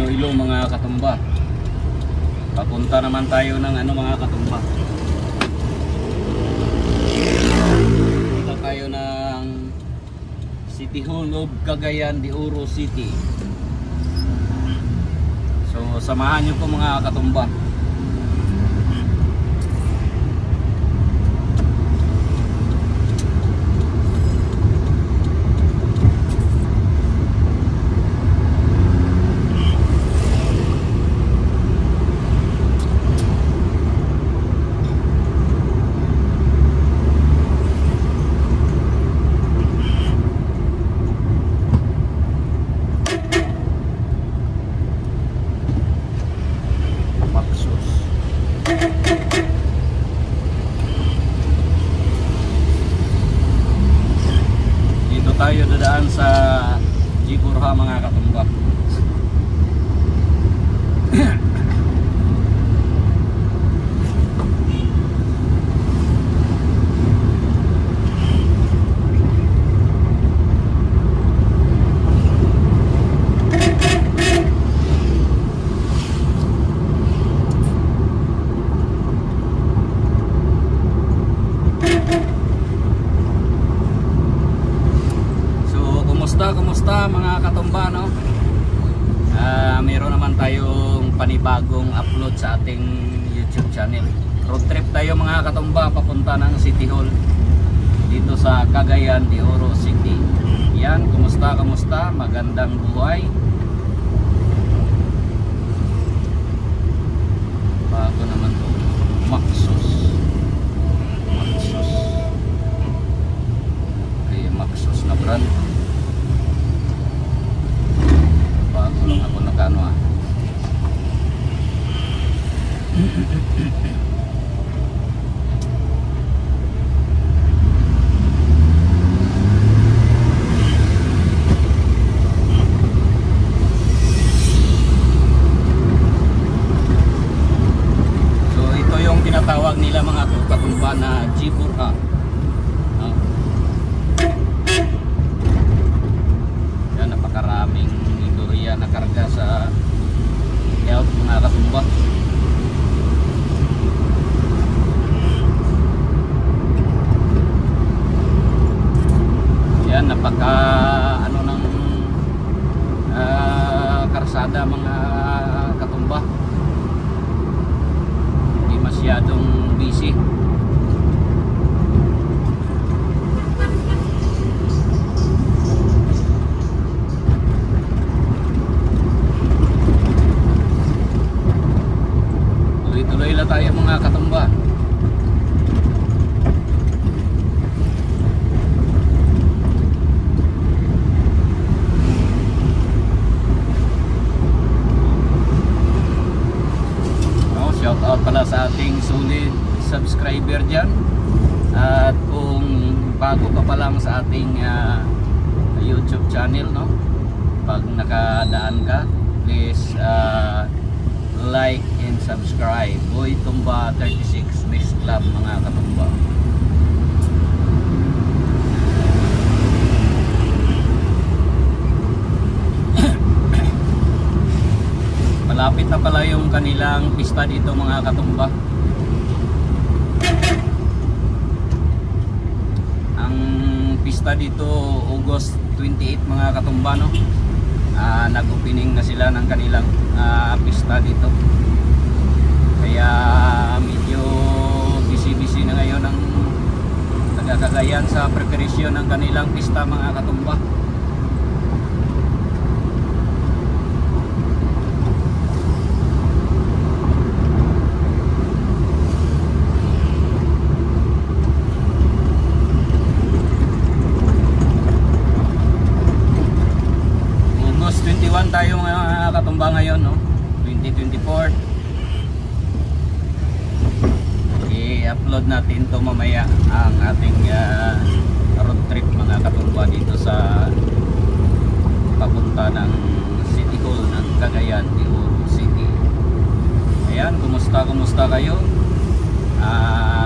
Iloilo mga katumba. Papunta naman tayo ng mga katumba. Punta tayo ng City Hall of Cagayan de Oro City. So samahan nyo po mga katumba. Tayo dadaan sa Jiburha mga katumba. Kumusta mga katumba, no? Meron naman tayong panibagong upload sa ating YouTube channel. Road trip tayo mga katumba papunta ng City Hall dito sa Cagayan de Oro City. Yan, kumusta? Magandang buhay. Bago naman to, Maxus. Okay, Maxus na brand. Lang ako nakano So ito yung tinatawag nila mga katumba na Jiburha. Yan, napakaraming nakarga sa help mga katumba. Yan, napaka ng karsada mga katumba. Hindi masyadong busy. Tuloy lang tayo mga katumba. Shout out pala sa ating solid subscriber dyan. At kung bago ka pa lang sa ating YouTube channel, no? Pag nakadaan ka, please like and subscribe. Boy Tumba 36 Mix Club mga katumba. Malapit na pala yung kanilang pista dito mga katumba. Ang pista dito August 28 mga katumba, no? Nag-opening na sila ng kanilang pista dito. Kaya medyo busy na ngayon ang taga-Cagayan sa preparasyon ng kanilang pista mga katumba. August 21 tayo mga katumba ngayon, no? 2024. I-upload natin to mamaya ang ating road trip mga katumba dito sa papunta ng City Hall ng Cagayan de Oro City. Ayan, kumusta kayo?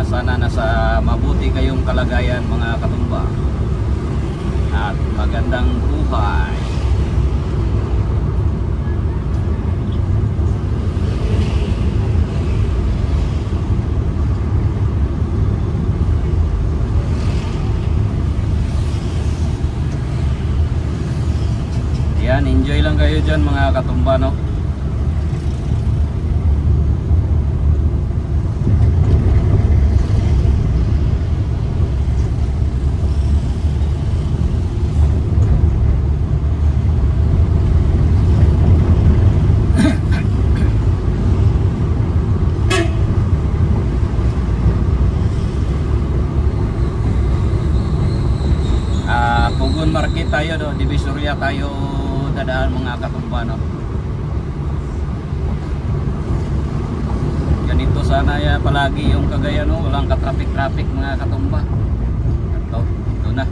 Sana nasa mabuti kayong kalagayan mga katumba at magandang buhay. lang kayo dyan mga katumba, no? Pugon Market tayo, no? Divisoria tayo dadaan mga katumba, no? Ganito sana ya palagi yung Cagayan, no? Walang ka-traffic mga katumba. Ito na.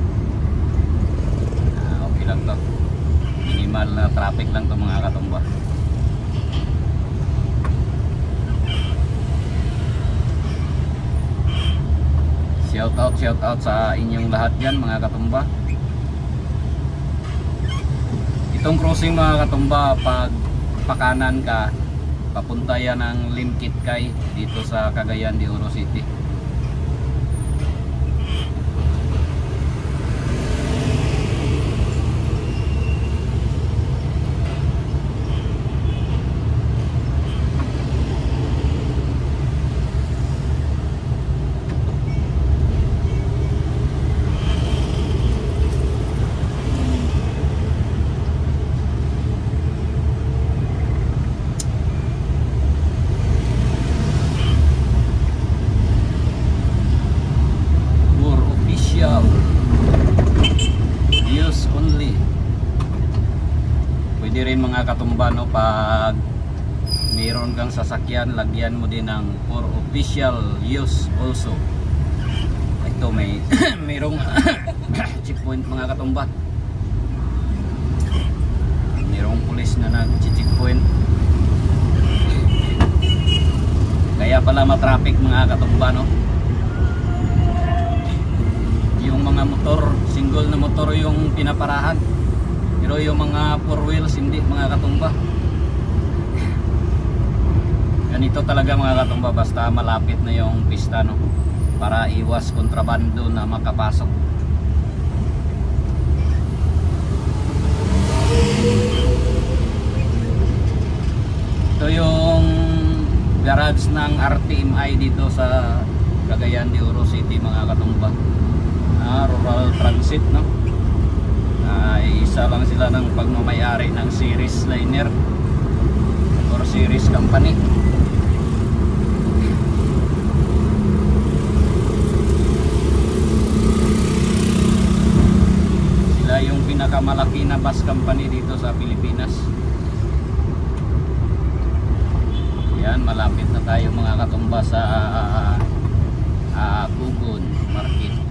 Okay lang to. Minimal na traffic lang to mga katumba. Shout out sa inyong lahat dyan mga katumba. Itong crossing mga katumba, pag pakanan ka, papunta yan ng Limkit Kay dito sa Cagayan de Oro City. Use only. Pwede rin mga katumba, no, pag mayroon kang sasakyan, lagyan mo din ng for official use also. Ito may mayroong checkpoint mga katumba. Mayroong pulis na nag-checkpoint. Kaya pala matraffic mga katumba, no. Yung mga motor, single na motor yung pinaparahan, pero yung mga four wheels hindi mga katumba. Ganito talaga mga katumba, basta malapit na yung pista, no, para iwas kontrabando na makapasok. Ito yung garage ng RTMI dito sa Cagayan de Oro City mga katumba. Rural Transit, no? Isa lang sila ng pagmamayari ng series liner or series company. Sila yung pinakamalaki na bus company dito sa Pilipinas. Yan, malapit na tayo mga katumba sa Pugon Market.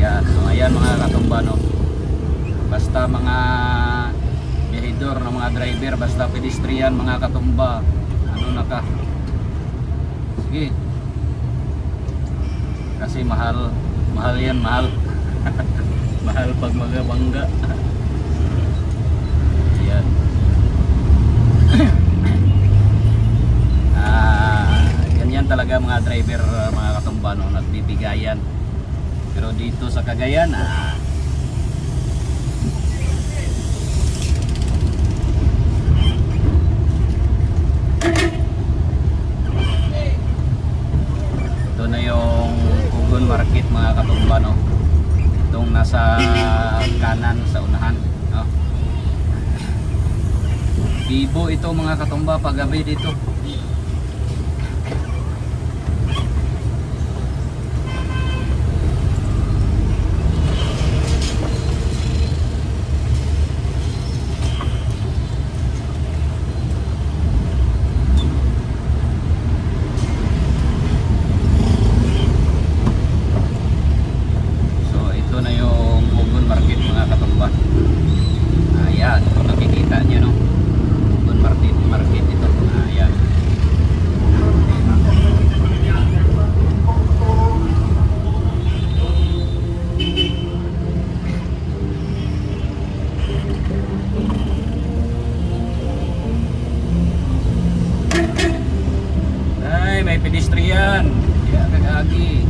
So ayan mga katumba, no, basta mga biyahidor na mga driver, basta pedestrian mga katumba, ano na ka, sige, kasi mahal yan, mahal mahal pag magabangga. Ayan. Ganyan talaga mga driver mga katumba, no, nagbibigayan. Pero dito sa Cagayan, ito na yung Pugon Market mga katumba, no, itong nasa kanan sa unahan, no. Bibo ito mga katumba paggabi dito. Ayan, kung nakikita nyo, no, Pugon Market ito. Ayan. lagi.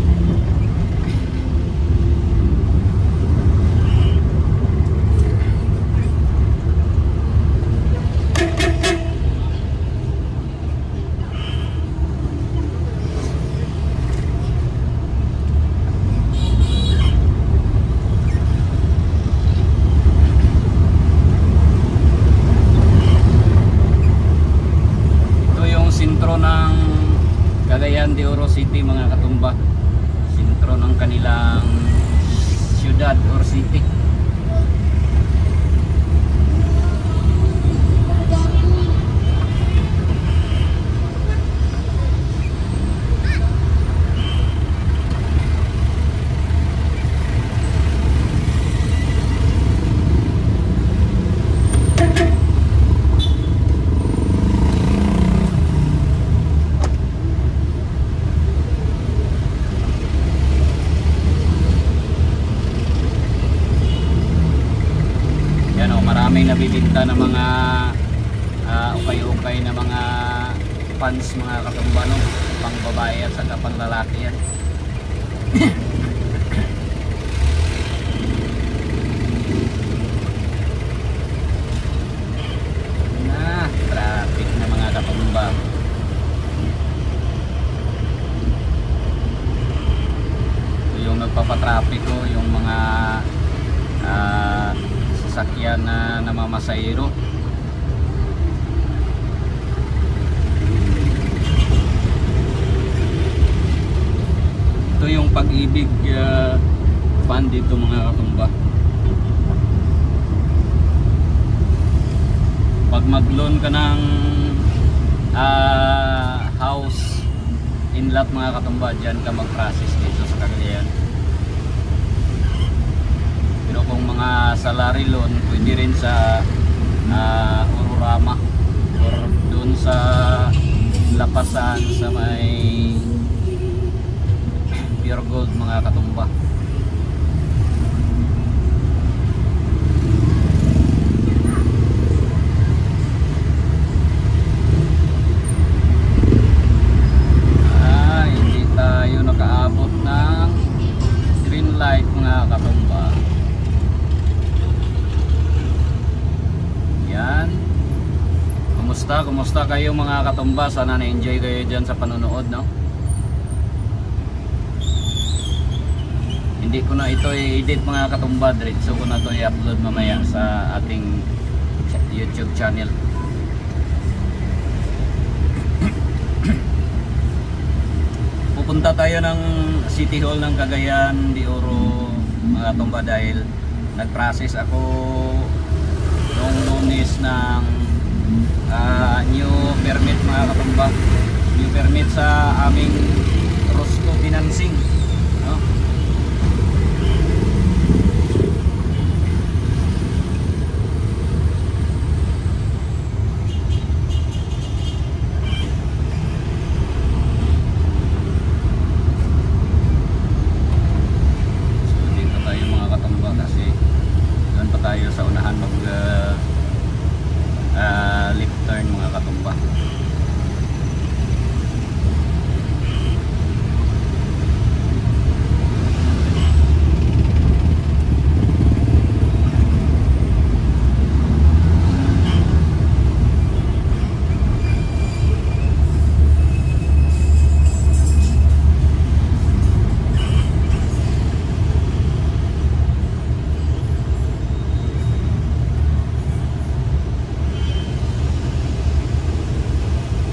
Sentro ng Cagayan de Oro City mga katumba, sentro ng kanilang syudad or city. Maraming nabibinta ng mga ukay-ukay na mga pants mga katumba, no? Pang babae at saka pang lalaki yan. Traffic na mga katumba. Ito yung nagpapatraffic ko, yung mga sasakyan na namamasahero. Ito yung Pag-ibig fund dito mga katumba. Pag mag-loan ka ng house in lot mga katumba, dyan ka mag-process dito sa Cagayan. Pero kung mga salary loan, pwede rin sa Ororama or doon sa Lapasan sa may Pure Gold mga katumba. Hindi tayo nakaabot ng green light mga katumba. Kumusta kayo mga katumba? Sana na-enjoy kayo dyan sa panonood, no? Hindi ko na ito i-edit mga katumba, diretso ko na ito i-upload mamaya sa ating YouTube channel. Pupunta tayo ng City Hall ng Cagayan de Oro mga katumba dahil nag-process ako noong Lunes ng new permit mga katumba, new permit sa aming Rosco Financing, no? So dito tayo mga katumba kasi doon pa tayo sa unahan mag left turn mga katumba.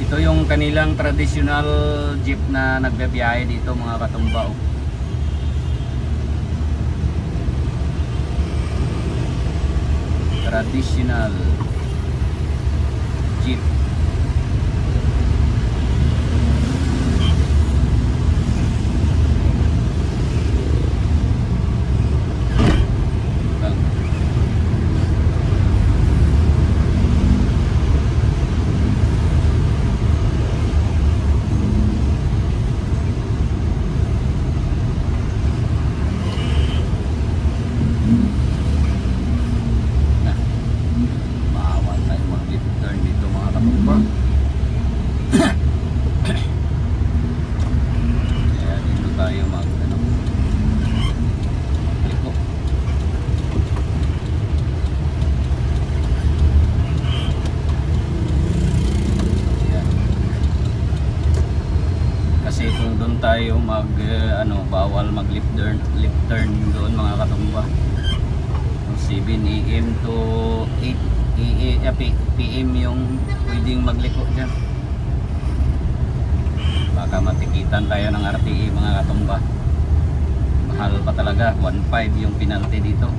Ito yung kanilang traditional jeep na nagbibiyahe dito mga katumba. Traditional jeep. Bawal tayo mag-left turn dito mga katumba. tayo mag bawal mag left turn doon mga katumba. 7 AM to 8 PM yung pwedeng magliko dyan. Baka matikitan tayo ng RTE mga katumba. Mahal pa talaga, 1.5 yung penalty dito.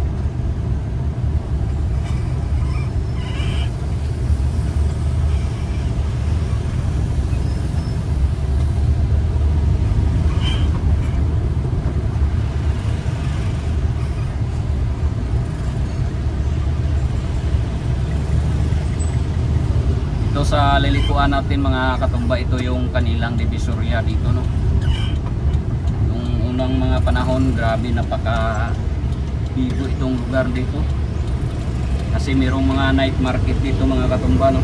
Sa lilikuan natin mga katumba, ito yung kanilang divisoria dito, no. Nung unang mga panahon, grabe, napaka bigo itong lugar dito kasi mayroong mga night market dito mga katumba, no.